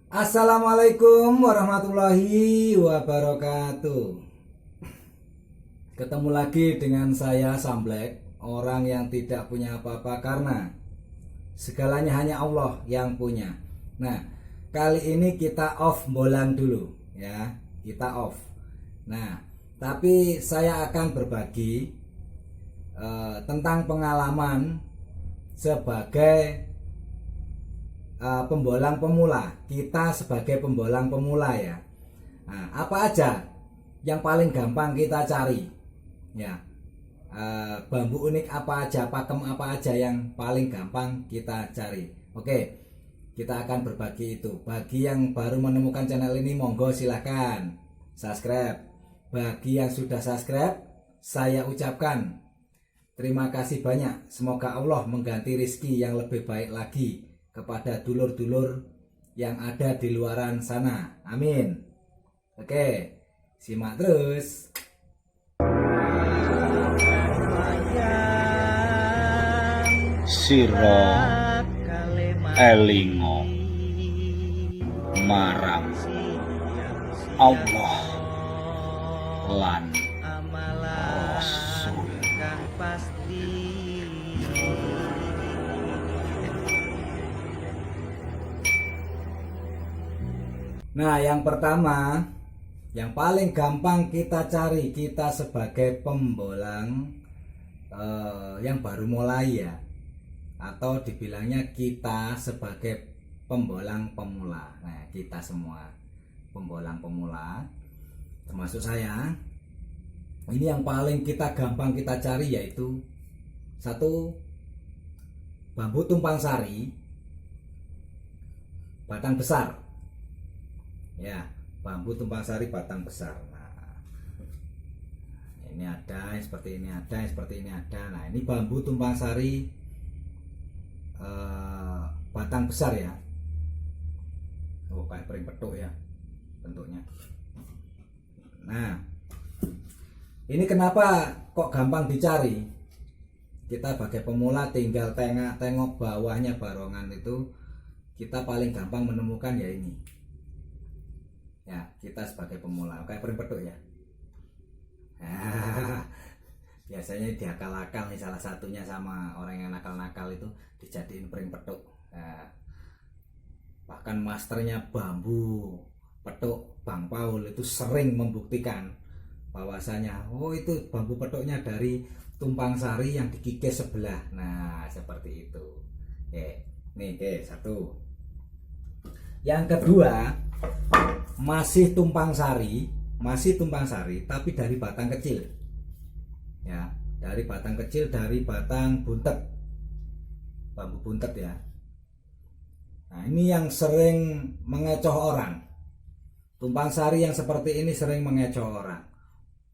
Assalamualaikum warahmatullahi wabarakatuh. Ketemu lagi dengan saya Samblek, orang yang tidak punya apa-apa karena segalanya hanya Allah yang punya. Nah, kali ini kita off bolang dulu ya, kita off. Nah, tapi saya akan berbagi tentang pengalaman sebagai pembolang pemula. Kita sebagai pembolang pemula ya. Nah, apa aja yang paling gampang kita cari ya? Bambu unik apa aja, pakem apa aja yang paling gampang kita cari. Oke, kita akan berbagi itu. Bagi yang baru menemukan channel ini, monggo silahkan subscribe. Bagi yang sudah subscribe, saya ucapkan terima kasih banyak. Semoga Allah mengganti rezeki yang lebih baik lagi kepada dulur-dulur yang ada di luaran sana. Amin. Oke, simak terus. Siro elingo marang Allah lan Rasul. Nah, yang pertama, yang paling gampang kita cari, kita sebagai pembolang yang baru mulai ya, atau dibilangnya kita sebagai pembolang pemula. Nah, kita semua pembolang pemula, termasuk saya. Ini yang paling kita gampang kita cari yaitu satu, bambu tumpang sari batang besar. Ya, bambu tumpang sari batang besar. Nah, ini ada seperti ini, ada seperti ini, ada. Nah, ini bambu tumpang sari batang besar ya. Oh, kayak pering petuk ya bentuknya. Nah, ini kenapa kok gampang dicari? Kita sebagai pemula tinggal tengok bawahnya barongan itu, kita paling gampang menemukan ya ini. Ya, kita sebagai pemula kayak pering petuk ya. Nah, biasanya diakal-akal nih, salah satunya sama orang yang nakal-nakal itu dijadiin pering petuk. Nah, bahkan masternya bambu petuk Bang Paul itu sering membuktikan bahwasanya oh itu bambu petuknya dari tumpang sari yang dikikis sebelah. Nah, seperti itu. Oke, nih satu. Yang kedua, masih tumpang sari tapi dari batang kecil. Ya, dari batang kecil, dari batang buntet. Bambu buntet ya. Nah, ini yang sering mengecoh orang. Tumpang sari yang seperti ini sering mengecoh orang.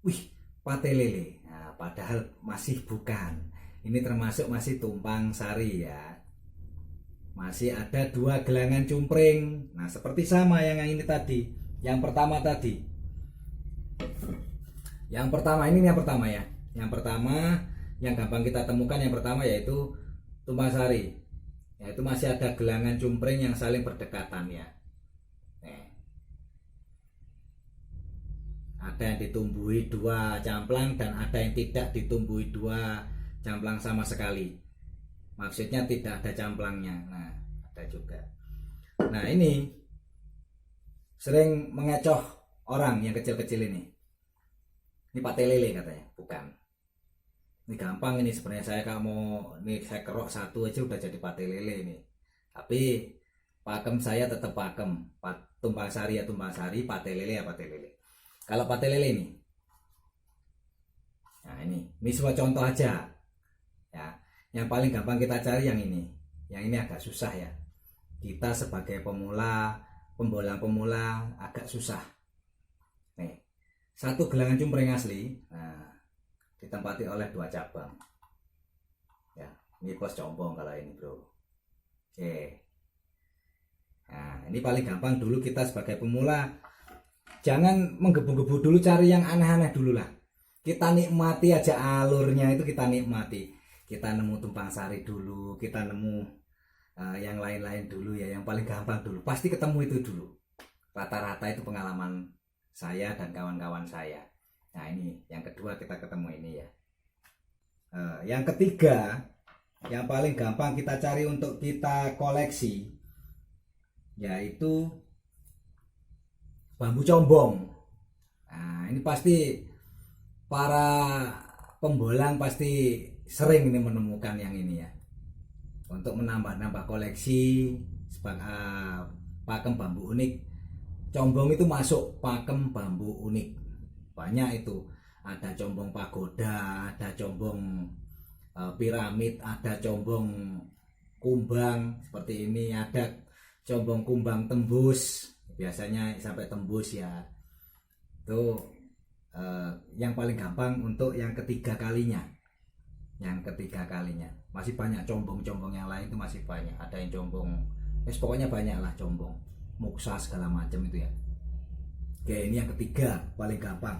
Wih, pate lele. Nah, padahal masih bukan. Ini termasuk masih tumpang sari ya. Masih ada dua gelangan cumpring. Nah, seperti sama yang ini tadi. Yang pertama tadi. Yang pertama ini yang pertama ya. Yang pertama yang gampang kita temukan yang pertama yaitu tumpang sari. Yaitu masih ada gelangan cumpring yang saling berdekatan ya. Ada yang ditumbuhi dua camplang dan ada yang tidak ditumbuhi dua camplang sama sekali. Maksudnya tidak ada camplangnya. Nah, ada juga. Nah, ini sering mengecoh orang yang kecil-kecil ini. Ini pate lele katanya, bukan. Ini gampang ini sebenarnya, saya kalau mau nih saya kerok satu aja udah jadi pate lele ini. Tapi pakem saya tetap pakem. Tumpang sari ya tumpang sari, pate lele ya pate lele. Kalau pate lele ini. Nah, ini sebuah contoh aja. Ya. Yang paling gampang kita cari yang ini. Yang ini agak susah ya. Kita sebagai pemula, pembolang pemula agak susah. Nih, satu gelangan cumpring asli, nah, ditempati oleh dua cabang. Ya, ini pos combong kalau ini bro. Oke. Nah, ini paling gampang dulu kita sebagai pemula. Jangan menggebu-gebu dulu, cari yang aneh-aneh dulu lah. Kita nikmati aja alurnya itu, kita nikmati. Kita nemu tumpang sari dulu, kita nemu yang lain-lain dulu ya, yang paling gampang dulu. Pasti ketemu itu dulu. Rata-rata itu pengalaman saya dan kawan-kawan saya. Nah ini yang kedua kita ketemu ini ya. Yang ketiga, yang paling gampang kita cari untuk kita koleksi, yaitu bambu combong. Nah ini pasti para pembolang pasti sering ini menemukan yang ini ya. Untuk menambah-nambah koleksi pakem bambu unik, combong itu masuk pakem bambu unik. Banyak itu, ada combong pagoda, ada combong piramid, ada combong kumbang seperti ini, ada combong kumbang tembus, biasanya sampai tembus ya. Itu yang paling gampang untuk yang ketiga kalinya. Masih banyak combong-combong yang lain itu masih banyak. Ada yang combong, pokoknya banyak lah combong, muksa segala macam itu ya. Oke, ini yang ketiga paling gampang.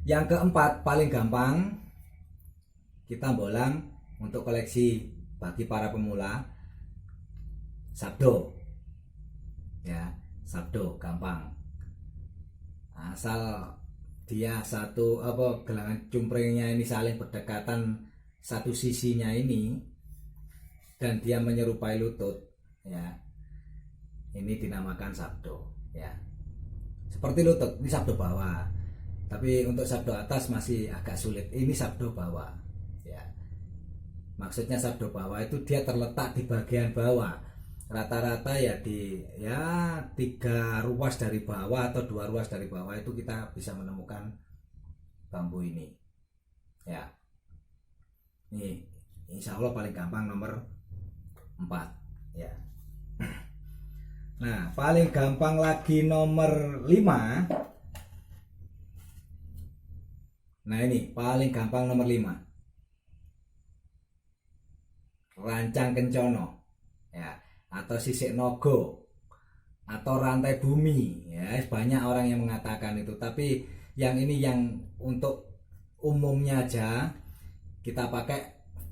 Yang keempat paling gampang kita bolang untuk koleksi bagi para pemula, sabdo ya. Sabdo gampang, asal dia satu gelangan cumprengnya ini saling berdekatan satu sisinya ini dan dia menyerupai lutut ya, ini dinamakan sabdo ya. Seperti lutut ini sabdo bawah, tapi untuk sabdo atas masih agak sulit. Ini sabdo bawah ya. Maksudnya sabdo bawah itu dia terletak di bagian bawah, rata-rata ya di 3 ruas dari bawah atau 2 ruas dari bawah itu kita bisa menemukan bambu ini ya. Ini insya Allah paling gampang nomor 4 ya. Nah paling gampang lagi nomor 5. Nah ini paling gampang nomor 5, rancang kencono ya, atau sisik nogo, atau rantai bumi ya. Banyak orang yang mengatakan itu, tapi yang ini yang untuk umumnya aja kita pakai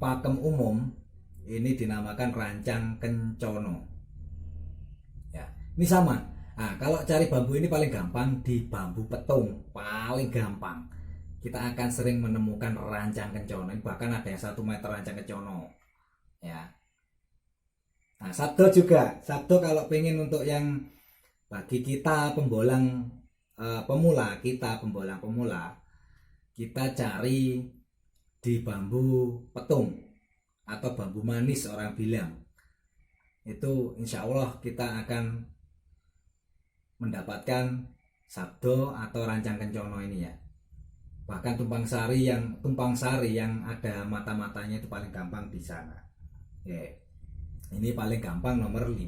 pakem umum, ini dinamakan rancang kencono ya. Ini sama. Nah kalau cari bambu ini paling gampang di bambu petung, paling gampang kita akan sering menemukan rancang kencono. Bahkan ada yang 1 meter rancang kencono ya. Nah sabdo juga, sabdo kalau pengen untuk yang bagi kita pembolang pemula, kita cari di bambu petung atau bambu manis orang bilang. Itu insya Allah kita akan mendapatkan sabdo atau rancang kencono ini ya. Bahkan tumpang sari yang ada mata-matanya itu paling gampang di sana ya. Ini paling gampang nomor 5.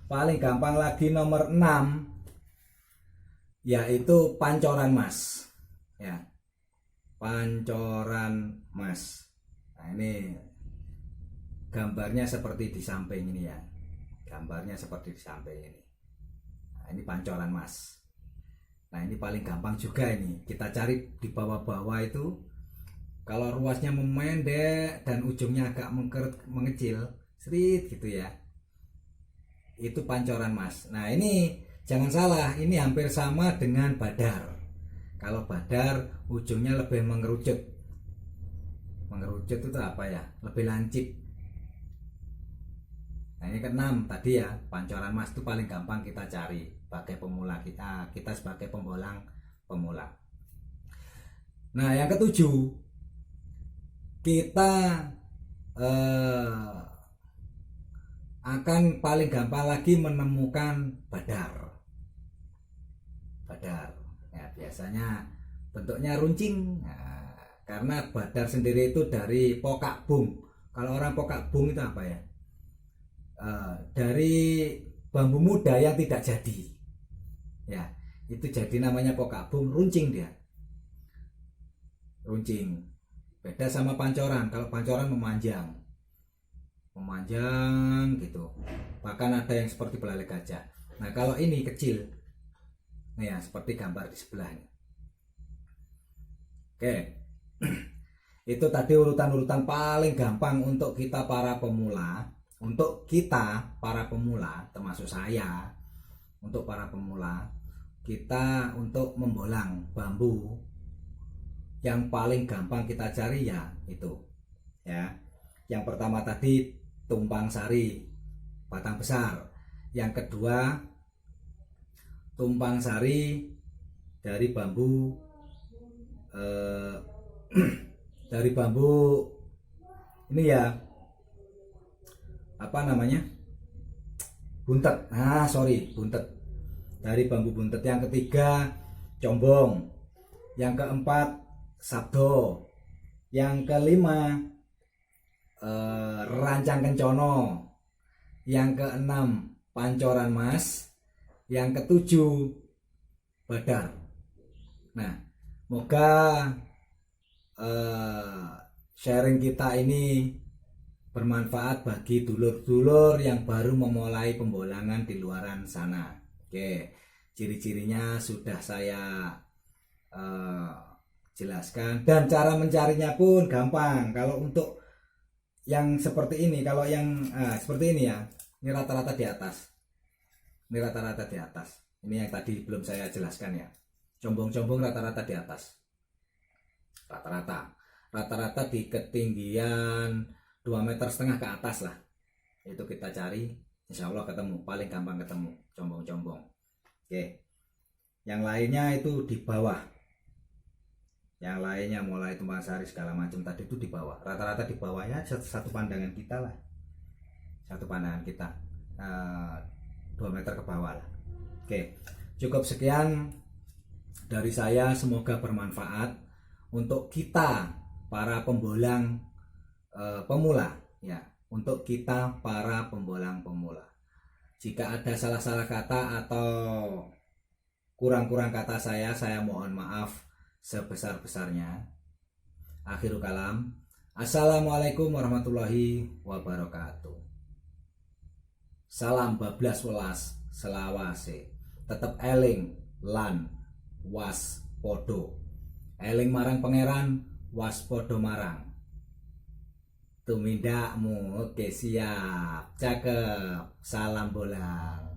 Paling gampang lagi nomor 6, yaitu pancoran mas ya. Pancoran mas. Nah ini gambarnya seperti di samping ini ya. Gambarnya seperti di samping ini. Nah ini pancoran mas. Nah ini paling gampang juga ini. Kita cari di bawah-bawah itu. Kalau ruasnya memendek dan ujungnya agak mengecil, sedikit gitu ya, itu pancoran mas. Nah ini jangan salah, ini hampir sama dengan badar. Kalau badar ujungnya lebih mengerucut. Mengerucut itu apa ya? Lebih lancip. Nah ini ke-6 tadi ya, pancoran mas itu paling gampang kita cari sebagai pemula kita sebagai pembolang pemula. Nah yang ke-7, kita akan paling gampang lagi menemukan badar ya, biasanya bentuknya runcing. Nah, karena badar sendiri itu dari pokak bung. Kalau orang pokak bung itu apa ya, dari bambu muda yang tidak jadi ya, itu jadi namanya pokak bung, runcing dia, runcing. Beda sama pancoran. Kalau pancoran memanjang gitu, bahkan ada yang seperti belalai gajah. Nah kalau ini kecil, nah ya seperti gambar di sebelahnya. Oke, Itu tadi urutan-urutan paling gampang untuk kita para pemula. Untuk kita para pemula, termasuk saya, untuk para pemula, kita untuk membolang bambu yang paling gampang kita cari ya itu. Ya. Yang pertama tadi tumpang sari batang besar. Yang kedua tumpang sari dari bambu dari bambu ini ya, apa namanya, buntet. Buntet, dari bambu buntet. Yang ketiga combong. Yang keempat sabdo. Yang kelima rancang kencono. Yang keenam pancoran mas. Yang ketujuh badar. Nah, moga sharing kita ini bermanfaat bagi dulur-dulur yang baru memulai pembolangan di luaran sana. Oke, ciri-cirinya sudah saya jelaskan, dan cara mencarinya pun gampang. Kalau untuk yang seperti ini, kalau yang seperti ini ya, ini rata-rata di atas. Ini rata-rata di atas. Ini yang tadi belum saya jelaskan ya. Combong-combong rata-rata di atas. Rata-rata di ketinggian 2,5 meter ke atas lah. Itu kita cari, insya Allah ketemu. Paling gampang ketemu combong-combong. Oke. Yang lainnya itu di bawah. Yang lainnya mulai tumpang sari segala macam tadi itu di bawah. Rata-rata di bawahnya satu pandangan kita lah. Satu pandangan kita 2 meter ke bawah lah. Oke. Cukup sekian dari saya, semoga bermanfaat untuk kita para pembolang pemula ya, untuk kita para pembolang pemula. Jika ada salah-salah kata atau kurang-kurang kata saya mohon maaf sebesar-besarnya. Akhirul kalam. Assalamualaikum warahmatullahi wabarakatuh. Salam bablas welas selawase. Tetep eling lan waspodo. Eling marang pangeran, waspodo marang tumindakmu. Oke, siap, cakep. Salam bolang.